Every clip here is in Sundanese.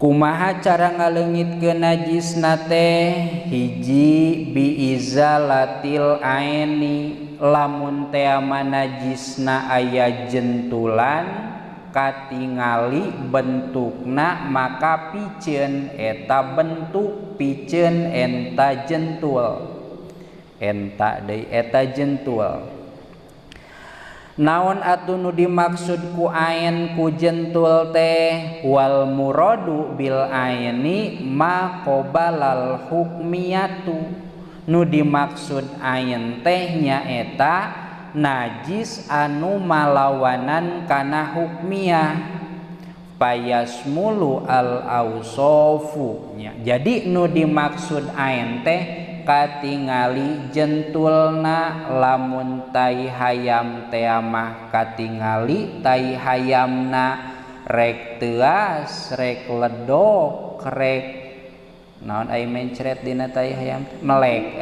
Kumaha cara ngaleungitkeun najisna teh? Hiji biizalatil aini, lamun teh najisna aya jentulan katingali bentukna maka piceun eta bentuk, piceun enta jentul, enta deui eta jentul. Naon atuh nu dimaksud ku ain ku jentul teh? Wal muradu bil aini ma qobalal hukmiyatu. Nu dimaksud ain teh nyaeta najis anu malawanan kana hukmiyah. Payasmulu al ausofu nya. Jadi nu dimaksud ain teh katingali jentulna, lamun tai hayam teh mah katingali tai hayamna rek teuas, rek ledok, rek naon ai mencret dina tai hayam melek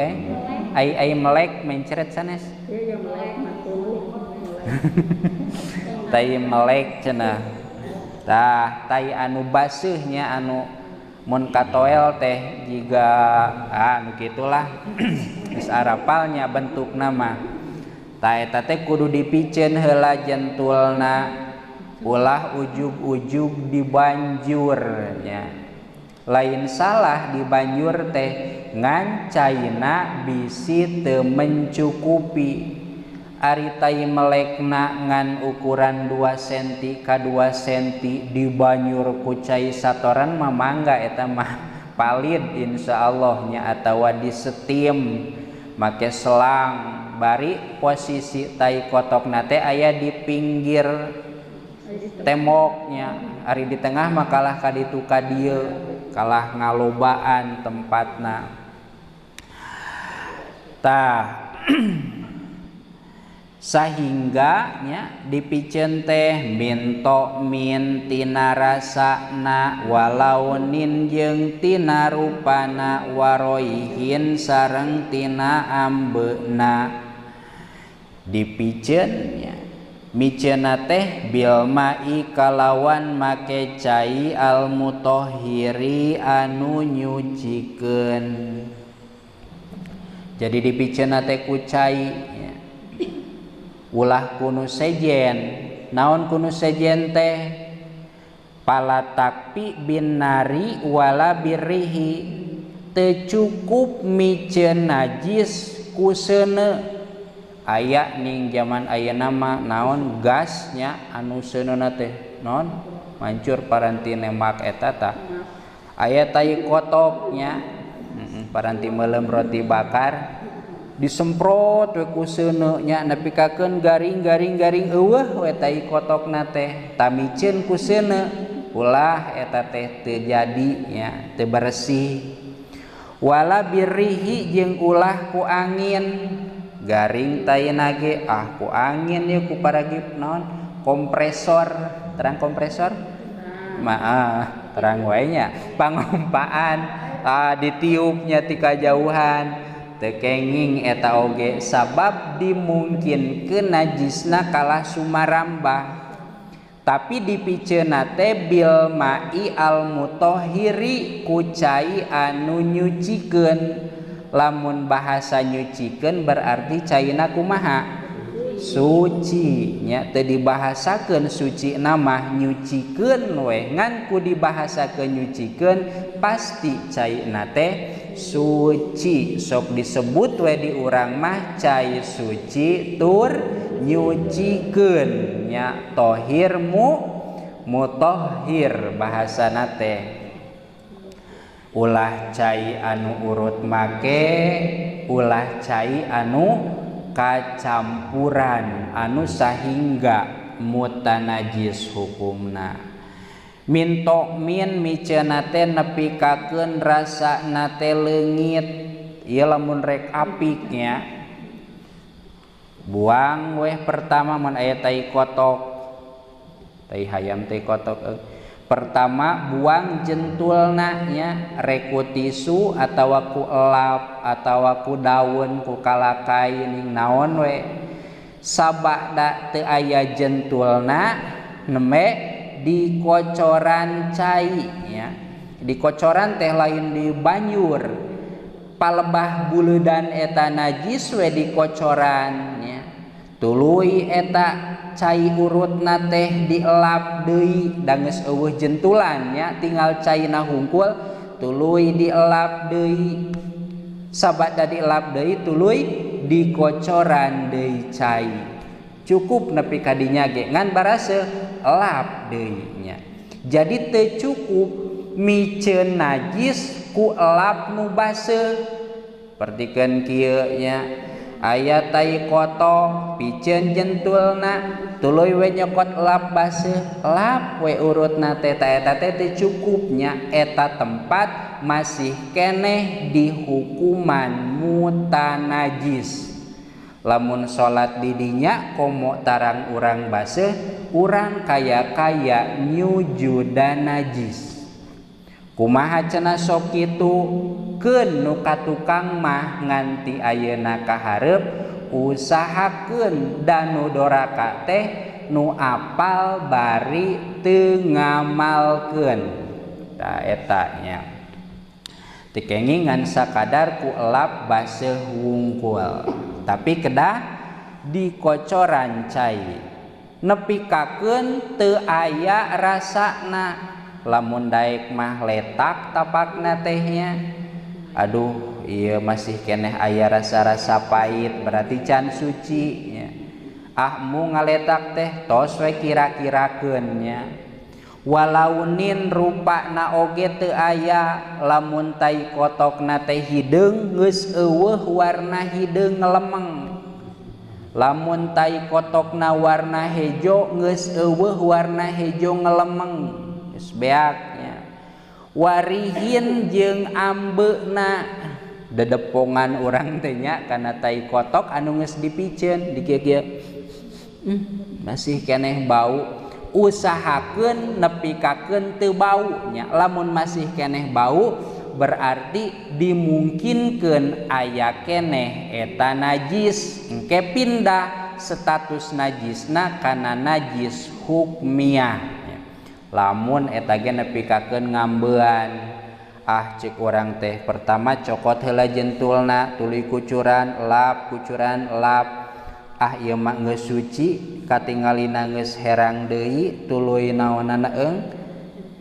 ai melek mencret sanes tai melek cenah tah tai anu baseuh nya anu mun katoel teh jiga anu gitulah geus arapalnya bentukna mah tah eta teh kudu dipiceun heula jentulna ulah ujug-ujug di banjur nya. Lain salah di banjur teh ngan caina bisi teu mencukupi. Ari tai melekna ngan ukuran 2 cm ka 2 cm di banjur ku cai satoran mah mangga eta mah palid insyaallah nya atawa disetim make selang. Bari posisi tai kotokna teh aya di pinggir temboknya, ari di tengah mah kalah ka ditu ka dieu, kalah ngalobaan tempatna. Tah sahingga nya dipiceun teh minto min tina rasana walaunin jeung tina rupana waroihin sareng tina ambeuna. Dipiceun nya miceuna teh bil mai kalawan make cai al mutahhiri anu nyucikeun. Jadi dipiceuna teh ku cai ulah kunu sejen. Naon kunu sejen teh? Pala takpi bin nari wala birrihi, teu cukup miceun najis ku seuneu. Aya ning zaman ayeuna mah naon gasnya anu seuneuna teh naon mancur paranti nemak eta tah. Aya tai kotoknya paranti meuleum roti bakar disemprot we ku seuneu nya nepikakeun garing eueuh we tai kotokna teh tamiceun ku seuneu ulah eta teh teu jadi nya teu bersih. Wala birrihi jeung ulah ku angin garing tayeuna ge ku angin ye ku paragip naon kompresor terang kompresor terang wae nya pangompaan ditiupnya ti kajauhan teu kenging eta oge sabab dimungkinkeun najisna kalah sumarambah. Tapi dipiceuna teh bil mai al mutahhiri ku cai anu nyucikeun. Lamun bahasa nyucikeun berarti caina kumaha? Suci nya teu dibahasakeun suci mah nyucikeun we ngan ku dibahasakeun nyucikeun pasti caina teh suci. Sok disebut we di urang mah cai suci tur nyucikeun nya tohir mutahhir bahasana teh. Ulah cai anu urut make, ulah cai anu kacampuran anu sahingga mutanajis hukumna. Minto min miceuna teh nepikakeun rasana teh leungit. Ieu lamun rek apik nya buang weh pertama mun aya tai kotok, tai hayam tai kotok pertama buang jentulna nya rek ku tisu atawa ku elap atawa ku daun ku kalakai ning naon we sabada teu aya jentulna neme di kocoran cai nya Di kocoran teh lain di banjur palebah buleudan eta najis we di kocoran nya. Tuluy eta cai urutna teh dielap deui da geus eueuh jentulan nya tinggal caina hungkul tuluy dielap deui. Sabada dielap deui tuluy di kocoran deui cai. Cukup nepi ka dinya ge ngan baraseu elap deui nya. Jadi teu cukup miceun najis ku elap nu baseuh. Pertikeun kieu nya aya tai koto piceun jentulna tuluy we nyokot elap baseuh elap we urutna teh eta teh teu cukup nya eta tempat masih keneh di hukuman mutanajis. Lamun salat di dinya komo tarang urang baseuh urang kaya-kaya nyujudan najis. Kumaha cenah sok kitu keun nu ka tukang mah nganti ayeuna ka hareup usahakeun danu doraka teh nu apal bari teu ngamalkeun. Tah eta nya. Teu kengingan sakadar ku elap baseuh wungkul. Tapi kedah di kocoran cai nepi kakeun teu aya rasana. Lamun daek mah letak tapakna tehnya aduh ieu masih keneh aya rasa-rasa pahit berarti can suci nya. Mu ngaletak teh tos we kira-kirakeun nya. Walaunin rupana oge teu aya lamun tai kotokna teh hideung geus eueuh warna hideung ngelemeng. Lamun tai kotokna warna hejo geus eueuh warna hejo ngelemeng geus beak nya. Warihin jeung ambeuna dedepongan urang teh nya kana tai kotok anu geus dipiceun di kieu masih keneh bau. Usahakeun nepi kakeun teu bau nya. Lamun masih keneh bau berarti dimungkinkeun aya keneh eta najis engke pindah status najisna kana najis hukmiyah. Lamun eta ge nepi kakeun ngambeuan ceuk urang teh pertama cokot heula jentulna tuluy kucuran elap ieu mah geus suci katingalina geus herang deui tuluy naonana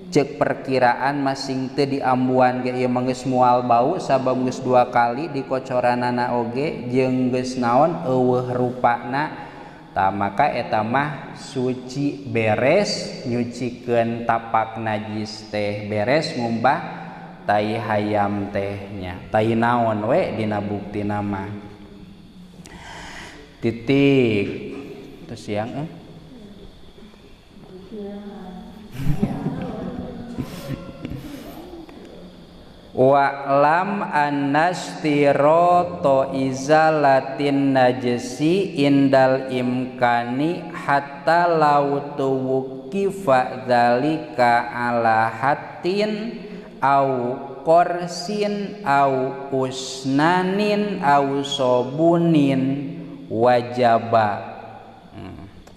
ceuk perkiraan masing teu diambuan ge ieu mah geus moal bau sabab geus 2 kali di kocoranana oge jeung geus naon eueuh rupana. Tah maka eta mah suci beres nyucikeun tapak najis teh beres ngumbah tai hayam teh nya. Tai naon we dina buktina mah titik terus yang wa lam annastirata izalatin najsi indal imkani hatta law tuwqifa dzalika ala hatin au qorsin au usnanin au sobunin wajaba.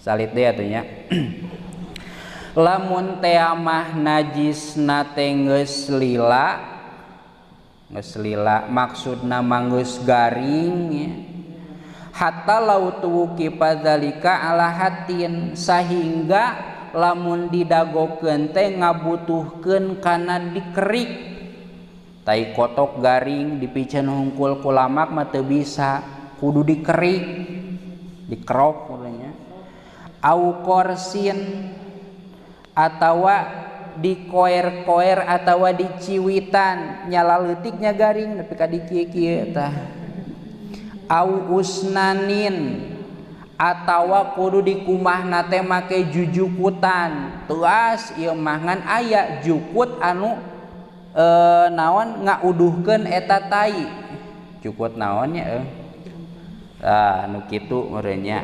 Salit deh atunya. Lamun teh mah najisna teh geus lila maksudna mah geus garing ya. Hatta lau tuwqifa dzalika ala hatin sahingga lamun didagokeun teh ngabutuhkeun kana dikerik. Tai kotok garing dipiceun hungkul ku lamak mah teu bisa kudu dikerik dikerok ulanya au korsin atawa dikoer-koer atawa diciwitan nyala leutiknya garing nepi ka dikieu-kieu tah au usnanin atawa kudu dikumahna teh make jujukutan tuas ieu mah ngan aya jukut anu naon ngauduhkeun eta tai jukut naonnya nu kitu meureun nya.